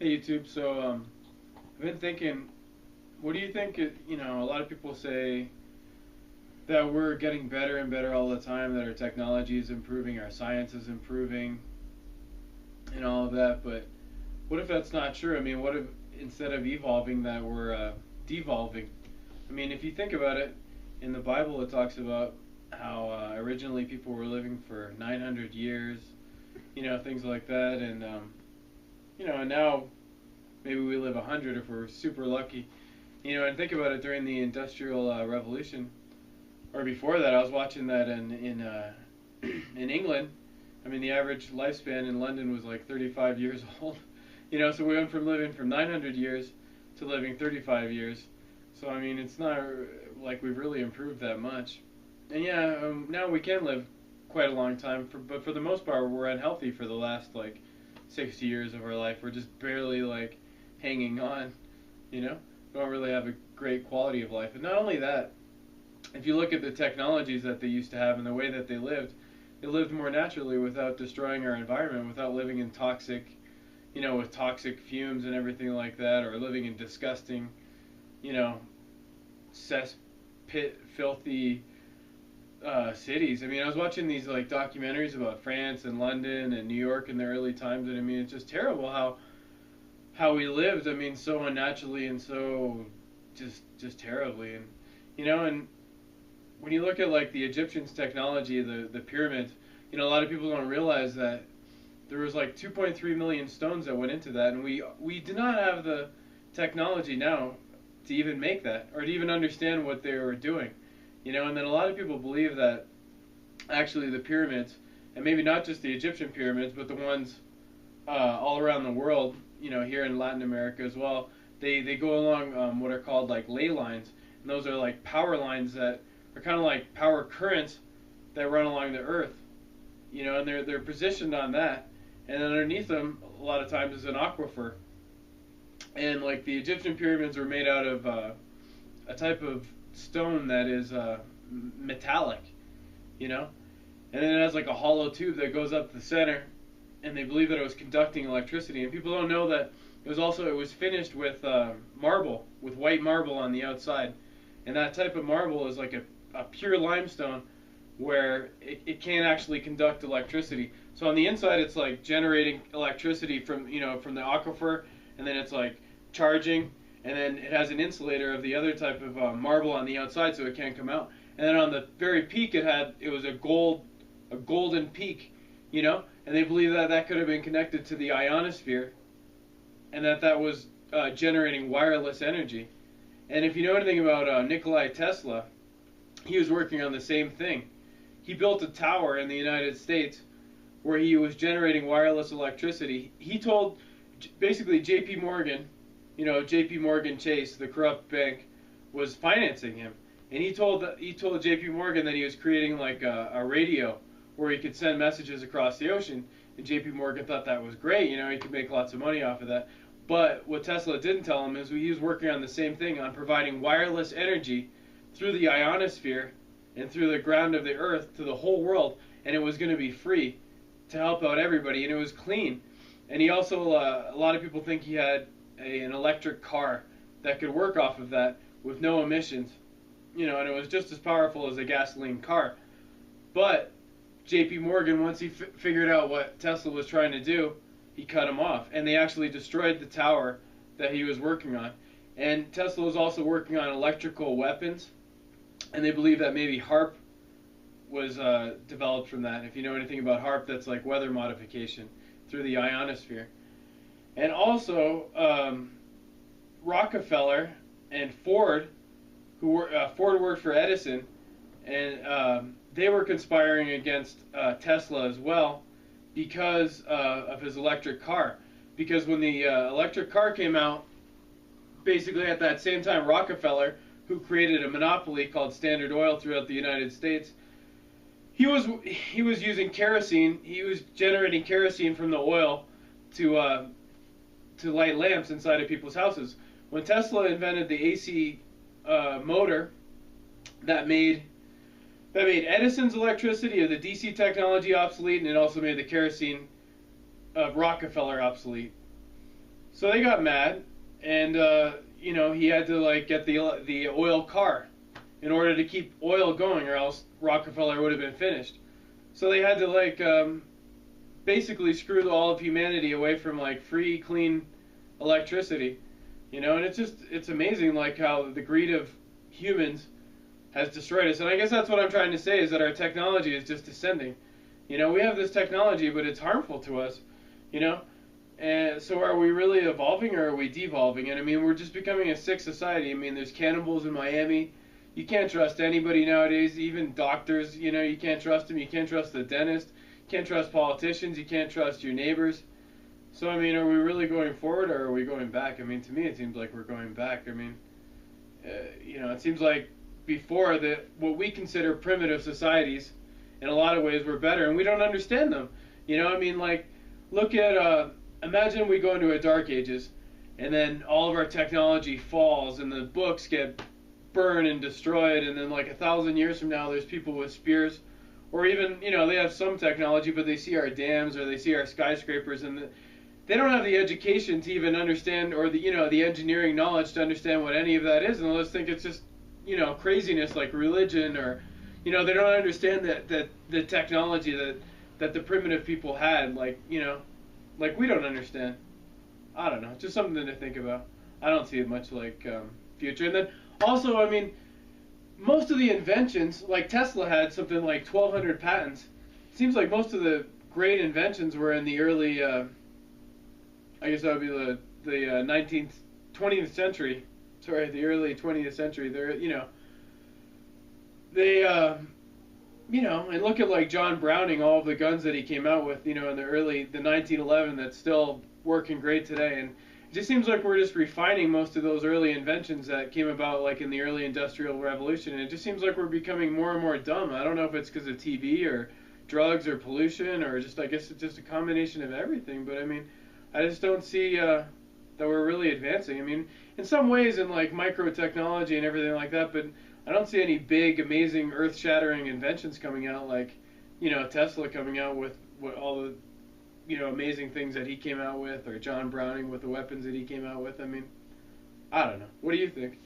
Hey YouTube, I've been thinking, what do you think? A lot of people say that we're getting better and better all the time, that our technology is improving, our science is improving, and all of that. But what if that's not true? I mean, what if instead of evolving, that we're devolving? I mean, if you think about it, in the Bible it talks about how originally people were living for 900 years, things like that, and now maybe we live 100 if we're super lucky. And think about it during the Industrial Revolution, or before that. I was watching that in England. I mean, the average lifespan in London was like 35 years old. So we went from living from 900 years to living 35 years. So I mean, it's not like we've really improved that much. And yeah, now we can live quite a long time, but for the most part, we're unhealthy for the last like 60 years of our life. We're just barely like hanging on. We don't really have a great quality of life. And not only that, if you look at the technologies that they used to have and the way that they lived more naturally without destroying our environment, without living in toxic, with toxic fumes and everything like that, or living in disgusting, you know, cesspit, filthy cities. I mean, I was watching these like documentaries about France and London and New York in the early times, and I mean, it's just terrible how we lived. I mean, so unnaturally and so just terribly, and when you look at like the Egyptians' technology, the pyramids, a lot of people don't realize that there was like 2.3 million stones that went into that, and we do not have the technology now to even make that or to even understand what they were doing. And then a lot of people believe that actually the pyramids, and maybe not just the Egyptian pyramids, but the ones all around the world, here in Latin America as well, they go along what are called like ley lines, and those are like power lines that are kind of like power currents that run along the earth, and they're positioned on that, and underneath them a lot of times is an aquifer, and like the Egyptian pyramids were made out of a type of stone that is metallic, and then it has like a hollow tube that goes up the center, and they believe that it was conducting electricity. And people don't know that it was finished with marble, with white marble on the outside, and that type of marble is like a pure limestone where it can't actually conduct electricity. So on the inside, it's like generating electricity from the aquifer, and then it's like charging, and then it has an insulator of the other type of marble on the outside, so it can't come out. And then on the very peak, it was a golden peak, and they believe that that could have been connected to the ionosphere, and that was generating wireless energy. And if you know anything about Nikola Tesla, he was working on the same thing. He built a tower in the United States where he was generating wireless electricity. He told basically J.P. Morgan, J.P. Morgan Chase, the corrupt bank, was financing him, and he told J.P. Morgan that he was creating like a radio where he could send messages across the ocean. And J.P. Morgan thought that was great. He could make lots of money off of that. But what Tesla didn't tell him is he was working on the same thing, on providing wireless energy through the ionosphere and through the ground of the earth to the whole world, and it was going to be free to help out everybody, and it was clean. And he also, a lot of people think he had an electric car that could work off of that with no emissions, and it was just as powerful as a gasoline car. But J.P. Morgan, once he figured out what Tesla was trying to do, he cut him off, and they actually destroyed the tower that he was working on. And Tesla was also working on electrical weapons, and they believe that maybe HARP was developed from that. If you know anything about HARP, that's like weather modification through the ionosphere. And also, Rockefeller and Ford, Ford worked for Edison, and they were conspiring against Tesla as well because of his electric car. Because when the electric car came out, basically at that same time, Rockefeller, who created a monopoly called Standard Oil throughout the United States, he was using kerosene. He was generating kerosene from the oil to light lamps inside of people's houses. When Tesla invented the AC motor that made Edison's electricity or the DC technology obsolete, and it also made the kerosene of Rockefeller obsolete. So they got mad, and he had to like get the oil car in order to keep oil going, or else Rockefeller would have been finished. So they had to like basically screw all of humanity away from like free, clean electricity. And it's amazing like how the greed of humans has destroyed us. And I guess that's what I'm trying to say is that our technology is just descending. We have this technology, but it's harmful to us. You know, and so are we really evolving or are we devolving? And I mean, we're just becoming a sick society. I mean, there's cannibals in Miami. You can't trust anybody nowadays, even doctors. You can't trust them. You can't trust the dentist. You can't trust politicians. You can't trust your neighbors. So I mean, are we really going forward or are we going back? I mean, to me, it seems like we're going back. I mean, it seems like before that what we consider primitive societies, in a lot of ways, were better, and we don't understand them. I mean, like, look at imagine we go into a dark ages, and then all of our technology falls, and the books get burned and destroyed, and then like 1,000 years from now, there's people with spears, or even they have some technology, but they see our dams or they see our skyscrapers, and they don't have the education to even understand, or the engineering knowledge to understand what any of that is, and they'll just think it's just craziness like religion, or they don't understand that the technology that the primitive people had, like we don't understand. I don't know, just something to think about. I don't see it much like future. And then also, I mean, most of the inventions, like Tesla had something like 1,200 patents. It seems like most of the great inventions were in the early I guess that would be the 19th, 20th century. Sorry, the early 20th century. They and look at like John Browning, all of the guns that he came out with, in the 1911, that's still working great today. And it just seems like we're just refining most of those early inventions that came about like in the early industrial revolution. And it just seems like we're becoming more and more dumb. I don't know if it's because of TV or drugs or pollution or just I guess it's just a combination of everything. But I mean, I just don't see that we're really advancing. I mean, in some ways in like micro technology and everything like that, but I don't see any big, amazing, earth-shattering inventions coming out like, Tesla coming out with what all the, amazing things that he came out with, or John Browning with the weapons that he came out with. I mean, I don't know. What do you think?